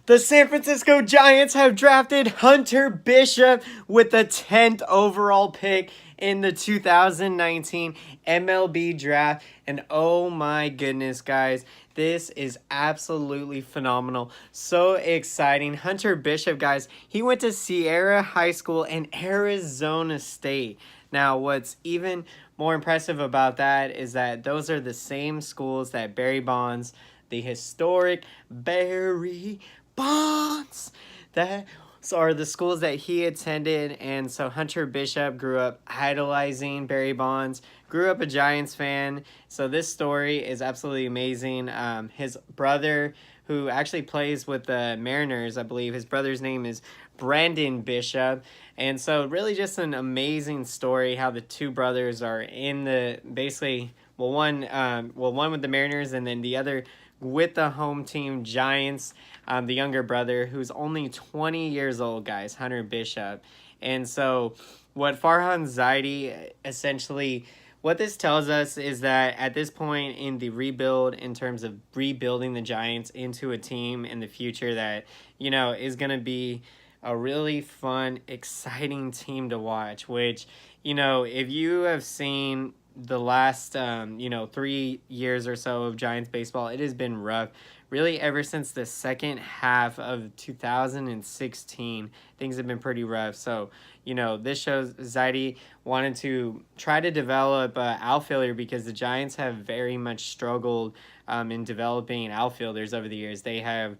The San Francisco Giants have drafted Hunter Bishop with the 10th overall pick in the 2019 MLB draft. And oh my goodness, guys, this is absolutely phenomenal. So exciting. Hunter Bishop, guys, he went to Sierra High School in Arizona State. Now, what's even more impressive about that is that those are the same schools that Barry Bonds, the historic Barry Bonds, that are the schools that he attended. And so Hunter Bishop grew up idolizing Barry Bonds, grew up a Giants fan. So this story is absolutely amazing. His brother, who actually plays with the Mariners, I believe his brother's name is Brandon Bishop. And so really just an amazing story how the two brothers are in the basically one with the Mariners and then the other with the home team Giants. The younger brother, who's only 20 years old, guys, Hunter Bishop. And so what Farhan Zaidi essentially, what this tells us is that at this point in the rebuild, in terms of rebuilding the Giants into a team in the future that, you know, is going to be a really fun, exciting team to watch, which, you know, if you have seen the last 3 years or so of Giants baseball, it has been rough. Really, ever since the second half of 2016, things have been pretty rough. So, you know, this shows Zaidi wanted to try to develop outfielder because the Giants have very much struggled in developing outfielders over the years. They have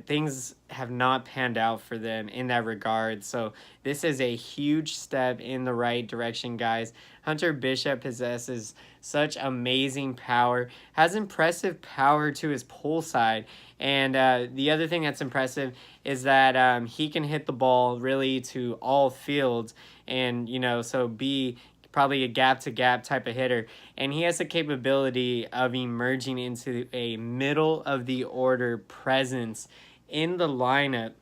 things have not panned out for them in that regard. So this is a huge step in the right direction, guys. Hunter Bishop possesses such amazing power, has impressive power to his pull side. And the other thing that's impressive is that he can hit the ball really to all fields and, you know, so be probably a gap-to-gap type of hitter. And he has the capability of emerging into a middle-of-the-order presence in the lineup.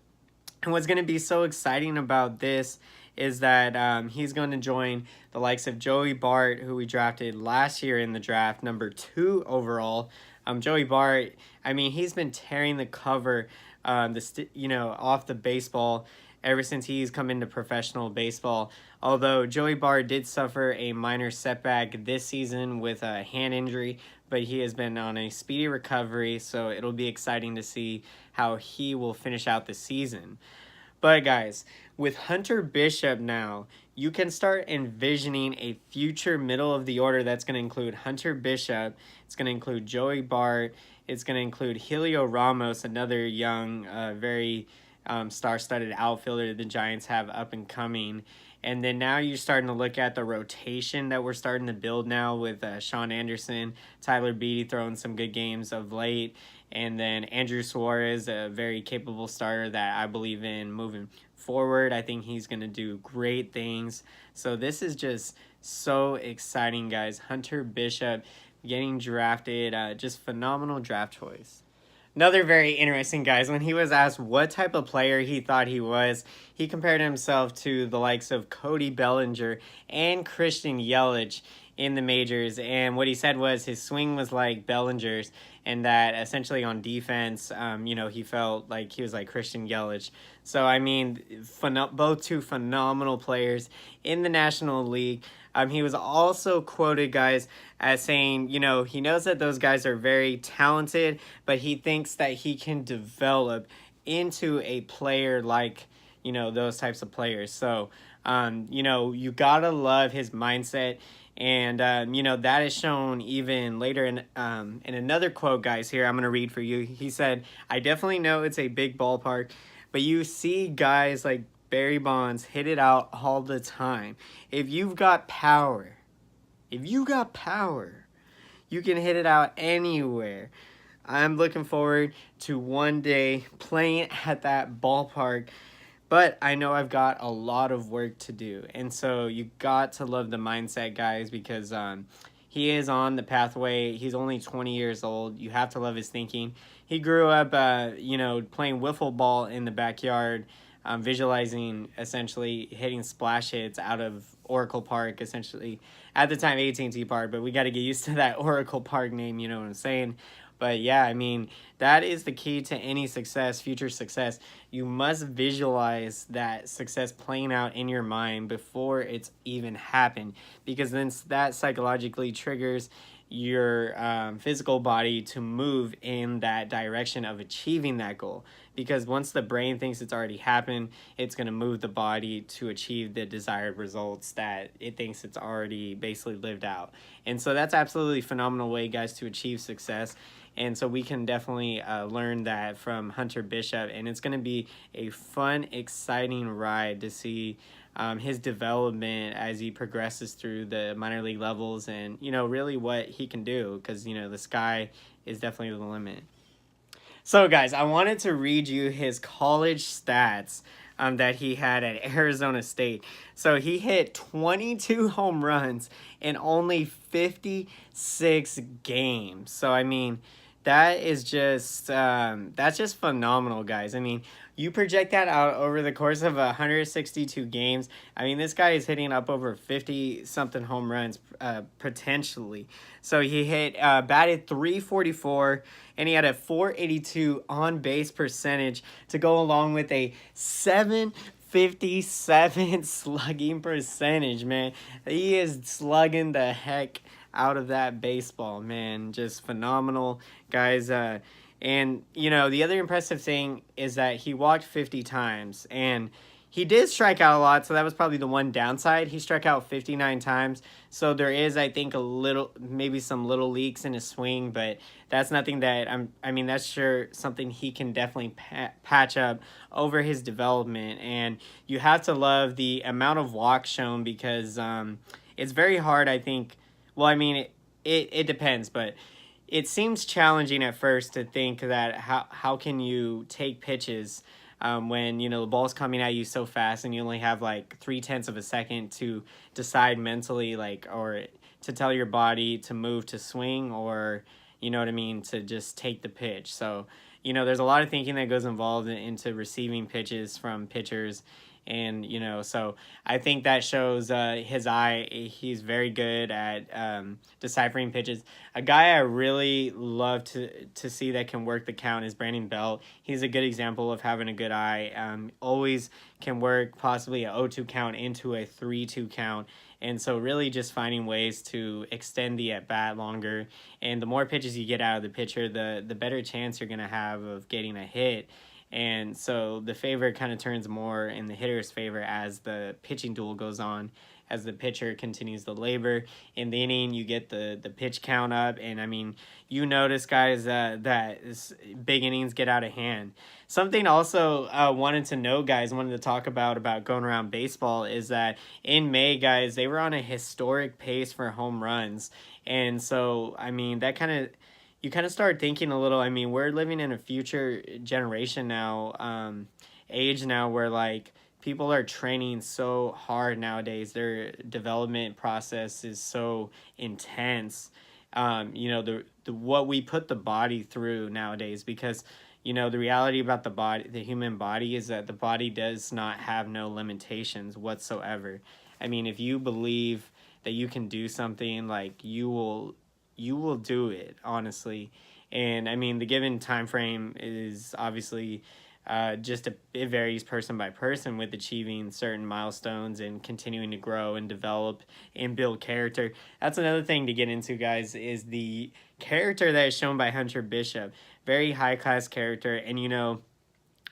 And what's going to be so exciting about this is that he's going to join the likes of Joey Bart, who we drafted last year in the draft, number 2 overall. Joey Bart, I mean, he's been tearing the cover, off the baseball ever since he's come into professional baseball. Although Joey Bart did suffer a minor setback this season with a hand injury, but he has been on a speedy recovery, so it'll be exciting to see how he will finish out the season. But guys, with Hunter Bishop now, you can start envisioning a future middle of the order that's going to include Hunter Bishop, it's going to include Joey Bart, it's going to include Helio Ramos, another young, very star-studded outfielder the Giants have up and coming. And then now you're starting to look at the rotation that we're starting to build now with Sean Anderson, Tyler Beede throwing some good games of late, and then Andrew Suarez, a very capable starter that I believe in moving forward. I think he's going to do great things. So this is just so exciting, guys. Hunter Bishop getting drafted, just phenomenal draft choice. Another very interesting, guys, when he was asked what type of player he thought he was, he compared himself to the likes of Cody Bellinger and Christian Yelich in the majors. And what he said was his swing was like Bellinger's, and that essentially on defense, he felt like he was like Christian Yelich. So, I mean, both two phenomenal players in the National League. He was also quoted, guys, as saying, he knows that those guys are very talented, but he thinks that he can develop into a player like, those types of players. So, you gotta love his mindset. And, that is shown even later in another quote, guys, here I'm going to read for you. He said, "I definitely know it's a big ballpark, but you see guys like Barry Bonds hit it out all the time. If you've got power, you can hit it out anywhere. I'm looking forward to one day playing at that ballpark, but I know I've got a lot of work to do." And so you got to love the mindset, guys, because he is on the pathway. He's only 20 years old. You have to love his thinking. He grew up, playing wiffle ball in the backyard, visualizing essentially hitting splash hits out of Oracle Park, essentially at the time AT&T Park, but we got to get used to that Oracle Park name, you know what I'm saying? But yeah, I mean, that is the key to any success, future success. You must visualize that success playing out in your mind before it's even happened, because then that psychologically triggers your physical body to move in that direction of achieving that goal. Because once the brain thinks it's already happened, it's going to move the body to achieve the desired results that it thinks it's already basically lived out. And so that's absolutely phenomenal way, guys, to achieve success. And so we can definitely learn that from Hunter Bishop. And it's going to be a fun, exciting ride to see his development as he progresses through the minor league levels, and, you know, really what he can do, because, you know, the sky is definitely the limit. So, guys, I wanted to read you his college stats that he had at Arizona State. So he hit 22 home runs in only 56 games. So, I mean, that is just that's just phenomenal, guys. I mean, you project that out over the course of 162 games. I mean, this guy is hitting up over 50 something home runs potentially. So he hit batted 344, and he had a 482 on base percentage to go along with a 757 slugging percentage, man. He is slugging the heck out of that baseball, man. Just phenomenal, guys. And, you know, the other impressive thing is that he walked 50 times, and he did strike out a lot, so that was probably the one downside. He struck out 59 times, so there is, I think, maybe some little leaks in his swing, but that's nothing that I mean, that's sure something he can definitely patch up over his development. And you have to love the amount of walks shown, because it's very hard, I think. Well, I mean, it depends, but it seems challenging at first to think that how can you take pitches when, you know, the ball's coming at you so fast, and you only have like 0.3 of a second to decide mentally, like, or to tell your body to move to swing, or, you know what I mean, to just take the pitch. So, you know, there's a lot of thinking that goes involved into receiving pitches from pitchers. And, you know, so I think that shows his eye. He's very good at deciphering pitches. A guy I really love to see that can work the count is Brandon Belt. He's a good example of having a good eye. Always can work possibly a 0-2 count into a 3-2 count. And so really just finding ways to extend the at-bat longer. And the more pitches you get out of the pitcher, the better chance you're going to have of getting a hit. And so the favor kind of turns more in the hitter's favor as the pitching duel goes on, as the pitcher continues to labor. In the inning, you get the pitch count up. And, I mean, you notice, guys, that big innings get out of hand. Something also wanted to know, guys, wanted to talk about going around baseball, is that in May, guys, they were on a historic pace for home runs. And so, I mean, that kind of... you kind of start thinking a little. I mean, we're living in a future generation now, age now, where, like, people are training so hard nowadays. Their development process is so intense. You know, the what we put the body through nowadays, because, you know, the reality about the human body is that the body does not have no limitations whatsoever. I mean, if you believe that you can do something, like, you will do it, honestly. And, I mean, the given time frame is obviously it varies person by person with achieving certain milestones and continuing to grow and develop and build character. That's another thing to get into, guys, is the character that is shown by Hunter Bishop. Very high-class character. And, you know,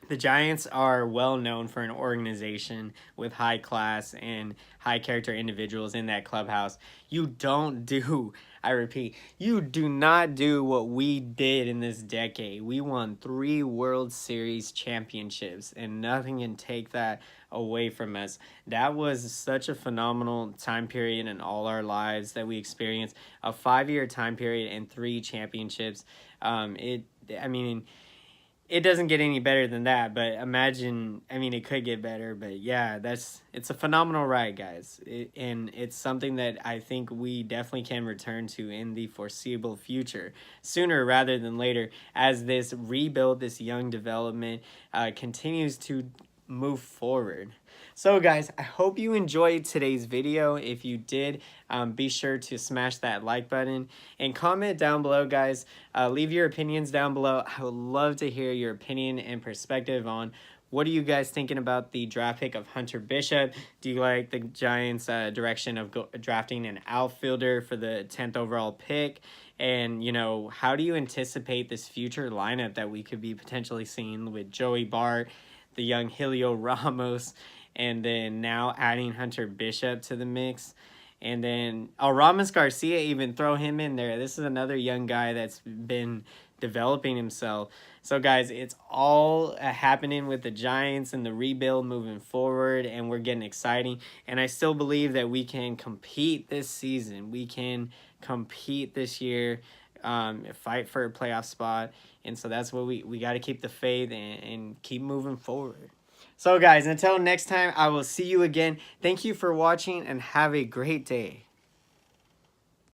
the Giants are well known for an organization with high class and high character individuals in that clubhouse. You don't do, I repeat, you do not do what we did in this decade. We won 3 World Series championships, and nothing can take that away from us. That was such a phenomenal time period in all our lives that we experienced. A 5-year time period and 3 championships. It doesn't get any better than that, but imagine, I mean, it could get better, but yeah, it's a phenomenal ride, guys. And it's something that I think we definitely can return to in the foreseeable future, sooner rather than later, as this rebuild, this young development continues to move forward. So guys, I hope you enjoyed today's video. If you did, be sure to smash that like button and comment down below, guys. Leave your opinions down below. I would love to hear your opinion and perspective on what are you guys thinking about the draft pick of Hunter Bishop. Do you like the Giants' direction of drafting an outfielder for the 10th overall pick? And, you know, how do you anticipate this future lineup that we could be potentially seeing with Joey Bart, the young Helio Ramos, and then now adding Hunter Bishop to the mix? And then Ramos Garcia, even throw him in there. This is another young guy that's been developing himself. So guys, it's all happening with the Giants and the rebuild moving forward, and we're getting exciting. And I still believe that we can compete this season. We can compete this year, fight for a playoff spot. And so that's what we got to keep the faith and keep moving forward. So guys, until next time, I will see you again. Thank you for watching and have a great day.